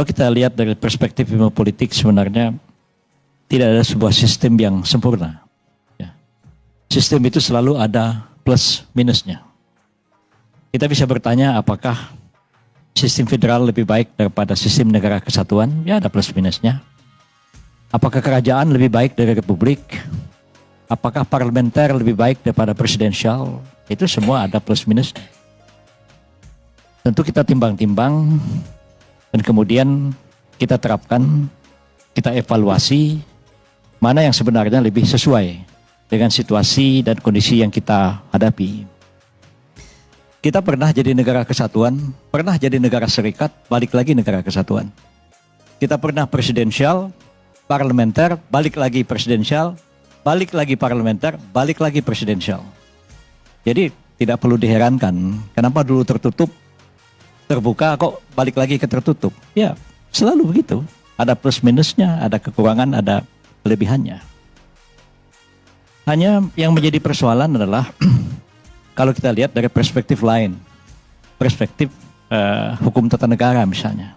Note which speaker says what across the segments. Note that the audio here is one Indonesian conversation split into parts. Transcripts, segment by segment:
Speaker 1: Kalau kita lihat dari perspektif ilmu politik, sebenarnya tidak ada sebuah sistem yang sempurna. Ya. Sistem itu selalu ada plus minusnya. Kita bisa bertanya apakah sistem federal lebih baik daripada sistem negara kesatuan? Ya, ada plus minusnya. Apakah kerajaan lebih baik dari republik? Apakah parlementer lebih baik daripada presidensial? Itu semua ada plus minusnya. Tentu kita timbang-timbang dan kemudian kita terapkan, kita evaluasi mana yang sebenarnya lebih sesuai dengan situasi dan kondisi yang kita hadapi. Kita pernah jadi negara kesatuan, pernah jadi negara serikat, balik lagi negara kesatuan. Kita pernah presidensial, parlementer, balik lagi presidensial, balik lagi parlementer, balik lagi presidensial. Jadi tidak perlu diherankan kenapa dulu tertutup, terbuka kok balik lagi ke tertutup. Ya, selalu begitu. Ada plus minusnya, ada kekurangan, ada kelebihannya. Hanya yang menjadi persoalan adalah kalau kita lihat dari perspektif lain, perspektif hukum tata negara misalnya.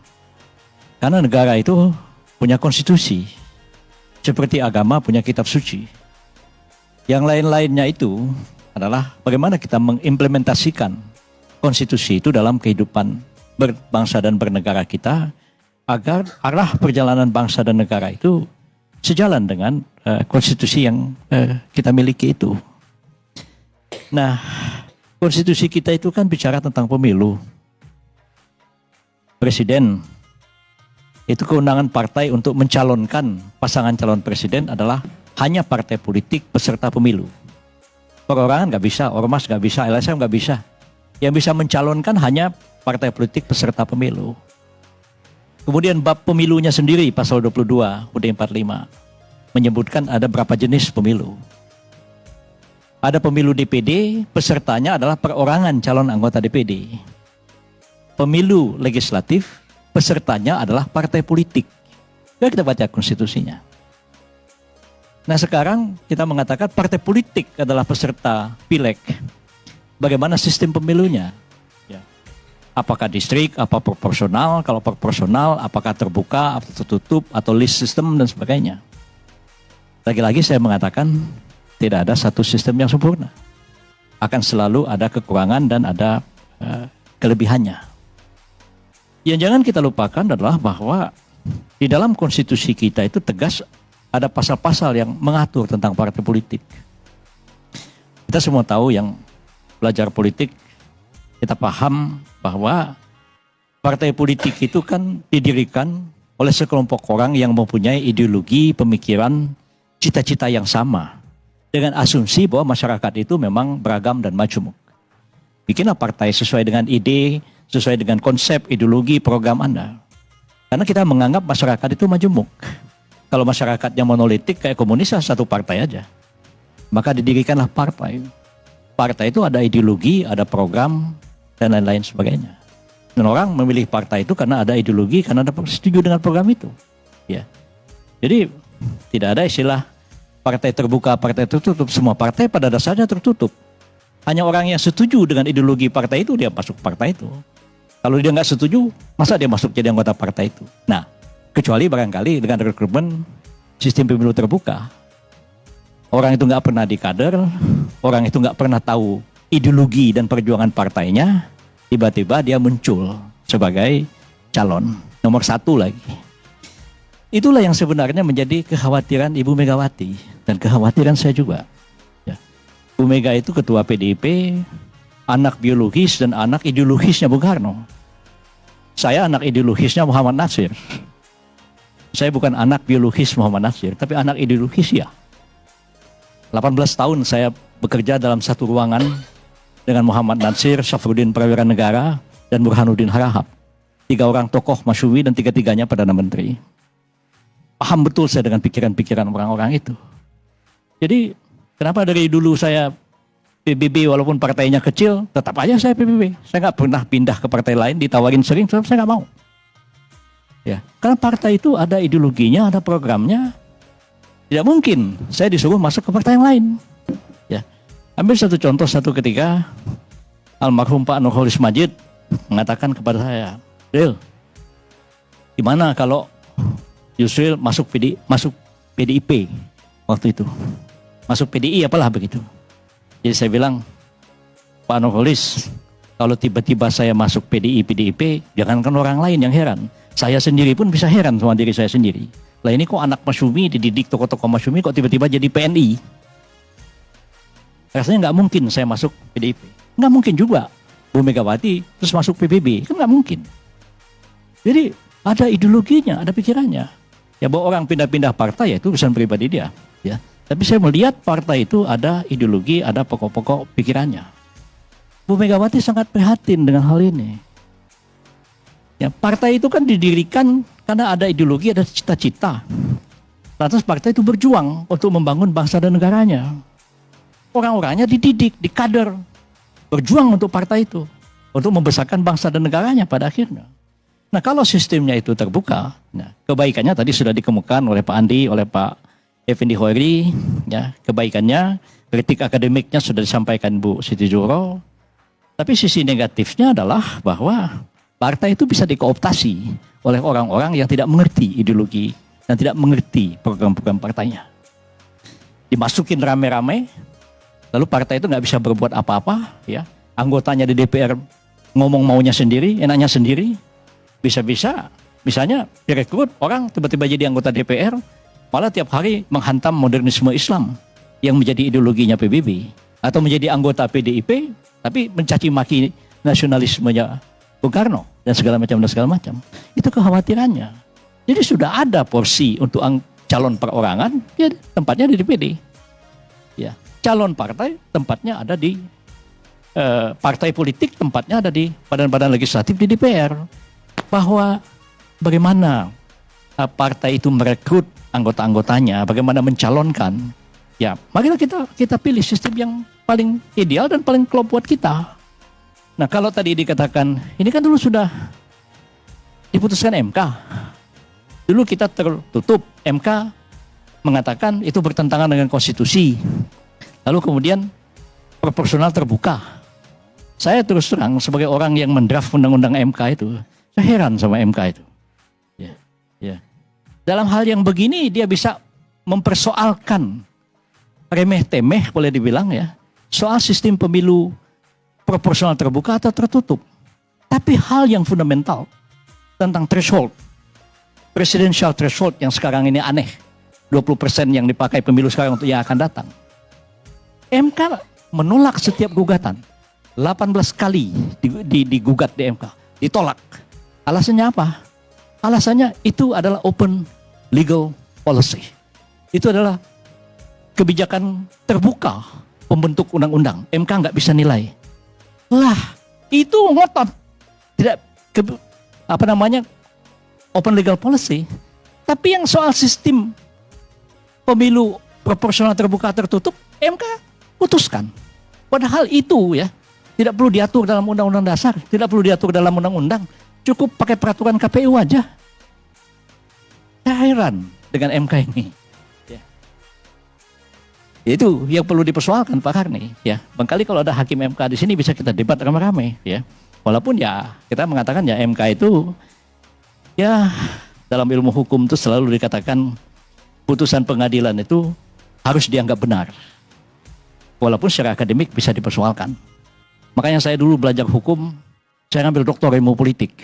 Speaker 1: Karena negara itu punya konstitusi, seperti agama punya kitab suci. Yang lain-lainnya itu adalah bagaimana kita mengimplementasikan konstitusi itu dalam kehidupan berbangsa dan bernegara kita, agar arah perjalanan bangsa dan negara itu sejalan dengan konstitusi yang kita miliki itu. Nah, konstitusi kita itu kan bicara tentang pemilu. Presiden, itu kewenangan partai untuk mencalonkan pasangan calon presiden adalah hanya partai politik peserta pemilu. Perorangan nggak bisa, ormas nggak bisa, LSM nggak bisa. Yang bisa mencalonkan hanya partai politik peserta pemilu. Kemudian bab pemilunya sendiri, pasal 22 UUD 45, menyebutkan ada berapa jenis pemilu. Ada pemilu DPD, pesertanya adalah perorangan calon anggota DPD. Pemilu legislatif, pesertanya adalah partai politik. Ya, kita baca konstitusinya. Nah, sekarang kita mengatakan partai politik adalah peserta pileg. Bagaimana sistem pemilunya? Ya. Apakah distrik, apa proporsional? Kalau proporsional, apakah terbuka, atau tertutup, atau list system dan sebagainya? Lagi-lagi saya mengatakan tidak ada satu sistem yang sempurna. Akan selalu ada kekurangan dan ada kelebihannya. Yang jangan kita lupakan adalah bahwa di dalam konstitusi kita itu tegas ada pasal-pasal yang mengatur tentang partai politik. Kita semua tahu yang belajar politik, kita paham bahwa partai politik itu kan didirikan oleh sekelompok orang yang mempunyai ideologi, pemikiran, cita-cita yang sama. Dengan asumsi bahwa masyarakat itu memang beragam dan majemuk. Bikinlah partai sesuai dengan ide, sesuai dengan konsep, ideologi, program Anda. Karena kita menganggap masyarakat itu majemuk. Kalau masyarakatnya monolitik kayak komunis, satu partai aja. Maka didirikanlah partai. Partai itu ada ideologi, ada program, dan lain-lain sebagainya. Dan orang memilih partai itu karena ada ideologi, karena ada setuju dengan program itu. Ya. Jadi tidak ada istilah partai terbuka, partai tertutup. Semua partai pada dasarnya tertutup. Hanya orang yang setuju dengan ideologi partai itu, dia masuk partai itu. Kalau dia nggak setuju, masa dia masuk jadi anggota partai itu? Nah, kecuali barangkali dengan rekrutmen sistem pemilu terbuka. Orang itu nggak pernah di kader, orang itu nggak pernah tahu ideologi dan perjuangan partainya, tiba-tiba dia muncul sebagai calon nomor 1 lagi. Itulah yang sebenarnya menjadi kekhawatiran Ibu Megawati dan kekhawatiran saya juga. Ya. Bu Mega itu ketua PDIP, anak biologis dan anak ideologisnya Bung Karno. Saya anak ideologisnya Muhammad Natsir. Saya bukan anak biologis Muhammad Natsir, tapi anak ideologis ya. 18 tahun saya bekerja dalam satu ruangan dengan Muhammad Natsir, Syafruddin Prawira Negara, dan Burhanuddin Harahap. 3 orang tokoh masyhuri dan 3-tiganya Perdana Menteri. Paham betul saya dengan pikiran-pikiran orang-orang itu. Jadi kenapa dari dulu saya PBB walaupun partainya kecil, tetap aja saya PBB. Saya nggak pernah pindah ke partai lain, ditawarin sering, saya nggak mau. Ya, karena partai itu ada ideologinya, ada programnya. Tidak mungkin saya disuruh masuk ke partai yang lain. Ya, ambil satu contoh satu ketika almarhum Pak Nurholis Majid mengatakan kepada saya, Del, Gimana kalau Yusril masuk PDIP waktu itu, masuk PDI apalah begitu. Jadi saya bilang, Pak Nurholis, kalau tiba-tiba saya masuk PDIP, jangankan orang lain yang heran, saya sendiri pun bisa heran sama diri saya sendiri. Lah ini kok anak Masyumi, dididik tokoh-tokoh Masyumi, kok tiba-tiba jadi PNI? Rasanya nggak mungkin saya masuk PDIP. Nggak mungkin juga Bu Megawati terus masuk PBB, kan nggak mungkin. Jadi ada ideologinya, ada pikirannya. Ya bahwa orang pindah-pindah partai ya itu urusan pribadi dia. Ya. Tapi saya melihat partai itu ada ideologi, ada pokok-pokok pikirannya. Bu Megawati sangat prihatin dengan hal ini. Ya, partai itu kan didirikan karena ada ideologi, ada cita-cita. Lantas partai itu berjuang untuk membangun bangsa dan negaranya. Orang-orangnya dididik, dikader, berjuang untuk partai itu, untuk membesarkan bangsa dan negaranya pada akhirnya. Nah kalau sistemnya itu terbuka, nah, kebaikannya tadi sudah dikemukakan oleh Pak Andi, oleh Pak Effendi Hoeri, ya, kebaikannya, kritik akademiknya sudah disampaikan Bu Siti Zuhro. Tapi sisi negatifnya adalah bahwa partai itu bisa dikooptasi oleh orang-orang yang tidak mengerti ideologi dan tidak mengerti program-program partainya. Dimasukin rame-rame, lalu partai itu nggak bisa berbuat apa-apa, ya. Anggotanya di DPR ngomong maunya sendiri, enaknya sendiri. Bisa-bisa, misalnya direkrut orang tiba-tiba jadi anggota DPR, malah tiap hari menghantam modernisme Islam yang menjadi ideologinya PBB, atau menjadi anggota PDIP, tapi mencaci maki nasionalismenya Bung Karno dan segala macam. Itu kekhawatirannya. Jadi sudah ada porsi untuk calon perorangan, ya tempatnya di DPD. Ya, calon partai tempatnya ada di partai politik, tempatnya ada di badan-badan legislatif di DPR. Bahwa bagaimana partai itu merekrut anggota-anggotanya, bagaimana mencalonkan, ya marilah kita pilih sistem yang paling ideal dan paling klop buat kita. Nah kalau tadi dikatakan, ini kan dulu sudah diputuskan MK. Dulu kita tertutup, MK mengatakan itu bertentangan dengan konstitusi. Lalu kemudian proporsional terbuka. Saya terus terang sebagai orang yang mendraft undang-undang MK itu, saya heran sama MK itu. Ya. Dalam hal yang begini dia bisa mempersoalkan remeh-temeh boleh dibilang ya, soal sistem pemilu proporsional terbuka atau tertutup. Tapi hal yang fundamental tentang threshold, presidential threshold yang sekarang ini aneh, 20% yang dipakai pemilu sekarang untuk yang akan datang. MK menolak setiap gugatan. 18 kali digugat di MK, ditolak. Alasannya apa? Alasannya itu adalah open legal policy. Itu adalah kebijakan terbuka pembentuk undang-undang. MK nggak bisa nilai. Lah, itu ngotot. Tidak open legal policy. Tapi yang soal sistem pemilu proporsional terbuka tertutup, MK putuskan. Padahal itu ya tidak perlu diatur dalam undang-undang dasar, tidak perlu diatur dalam undang-undang. Cukup pakai peraturan KPU aja. Saya heran dengan MK ini. Ya. Itu yang perlu dipersoalkan Pak Karni. Ya, barangkali kalau ada hakim MK di sini bisa kita debat rame-rame. Ya, walaupun ya kita mengatakan ya MK itu ya dalam ilmu hukum itu selalu dikatakan putusan pengadilan itu harus dianggap benar. Walaupun secara akademik bisa dipersoalkan. Makanya saya dulu belajar hukum, saya ngambil doktor ilmu politik.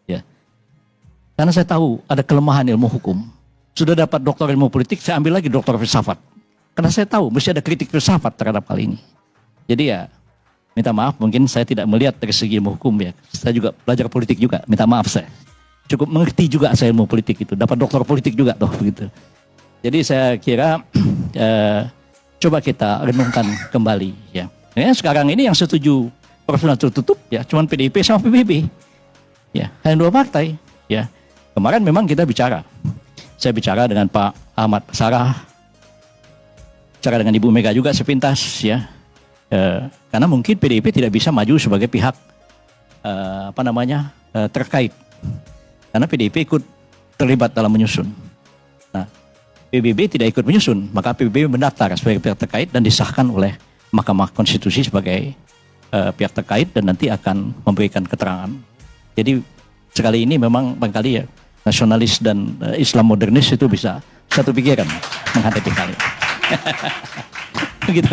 Speaker 1: Ya. Karena saya tahu ada kelemahan ilmu hukum. Sudah dapat doktor ilmu politik, saya ambil lagi doktor filsafat. Karena saya tahu mesti ada kritik filsafat terhadap hal ini. Jadi ya, minta maaf mungkin saya tidak melihat dari segi ilmu hukum ya. Saya juga belajar politik juga, minta maaf saya. Cukup mengerti juga saya ilmu politik itu, dapat doktor politik juga toh begitu. Jadi saya kira coba kita renungkan kembali ya. Ya, sekarang ini yang setuju proporsional tertutup ya cuman PDIP sama PBB. Ya, hanya dua partai ya. Kemarin memang kita bicara. Saya bicara dengan Pak Ahmad Sarah. Bicara dengan Ibu Mega juga sepintas ya. Karena mungkin PDIP tidak bisa maju sebagai pihak terkait. Karena PDIP ikut terlibat dalam menyusun. Nah, PBB tidak ikut menyusun, maka PBB mendaftar sebagai pihak terkait dan disahkan oleh Mahkamah Konstitusi sebagai pihak terkait dan nanti akan memberikan keterangan. Jadi sekali ini memang barangkali ya nasionalis dan Islam modernis itu bisa satu pikiran menghadapi hal ini. Begitu.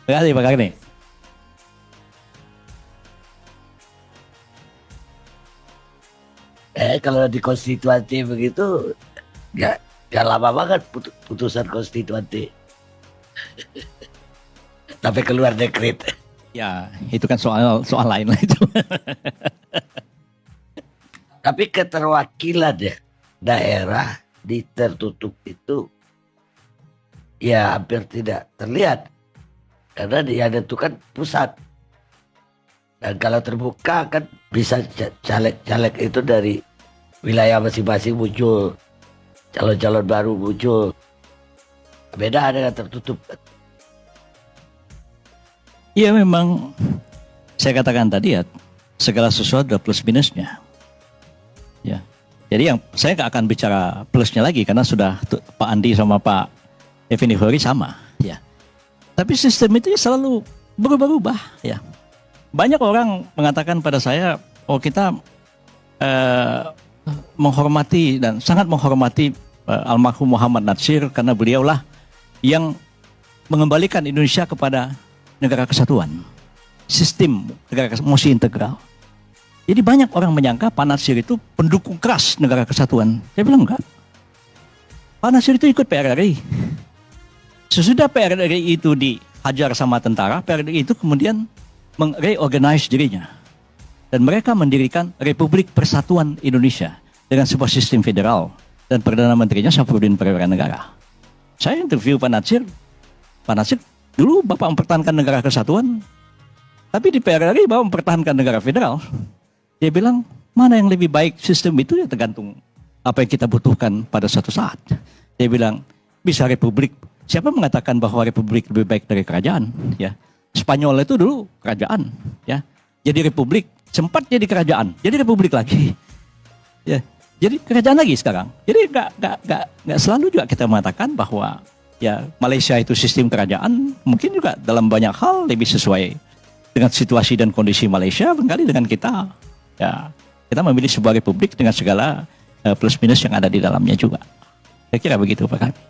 Speaker 1: Terima kasih Pak Karni.
Speaker 2: Kalau di konstituante begitu, nggak lama banget putusan konstituante. Sampai keluar dekret.
Speaker 1: Ya, itu kan soal lain lah itu.
Speaker 2: Tapi keterwakilan ya daerah di tertutup itu ya hampir tidak terlihat karena dia menentukan pusat. Dan kalau terbuka kan bisa caleg-caleg itu dari wilayah masing-masing muncul, calon-calon baru muncul. Beda dengan tertutup.
Speaker 1: Iya memang saya katakan tadi ya, segala sesuatu ada plus minusnya. Ya. Jadi yang saya nggak akan bicara plusnya lagi karena sudah Pak Andi sama Pak Effendi Hori sama, ya. Tapi sistem itu selalu berubah-ubah, ya. Banyak orang mengatakan pada saya, oh kita menghormati dan sangat menghormati almarhum Muhammad Natsir karena beliaulah yang mengembalikan Indonesia kepada negara kesatuan, sistem negara musik integral. Jadi banyak orang menyangka Pak Natsir itu pendukung keras negara kesatuan. Saya bilang enggak. Pak Natsir itu ikut PRRI. Sesudah PRRI itu dihajar sama tentara, PRRI itu kemudian mereorganize dirinya. Dan mereka mendirikan Republik Persatuan Indonesia dengan sebuah sistem federal. Dan Perdana Menterinya Syafruddin Perwira Negara. Saya interview Pak Natsir dulu Bapak mempertahankan negara kesatuan, tapi di PRRI Bapak mempertahankan negara federal. Dia bilang, mana yang lebih baik sistem itu ya tergantung apa yang kita butuhkan pada suatu saat. Dia bilang, bisa republik. Siapa mengatakan bahwa republik lebih baik dari kerajaan? Ya, Spanyol itu dulu kerajaan, ya. Jadi republik, sempat jadi kerajaan, jadi republik lagi. Ya, jadi kerajaan lagi sekarang. Jadi nggak selalu juga kita mengatakan bahwa ya Malaysia itu sistem kerajaan, mungkin juga dalam banyak hal lebih sesuai dengan situasi dan kondisi Malaysia, barangkali dengan kita. Ya, kita memilih sebuah republik dengan segala plus minus yang ada di dalamnya juga. Saya kira begitu Pak Kami.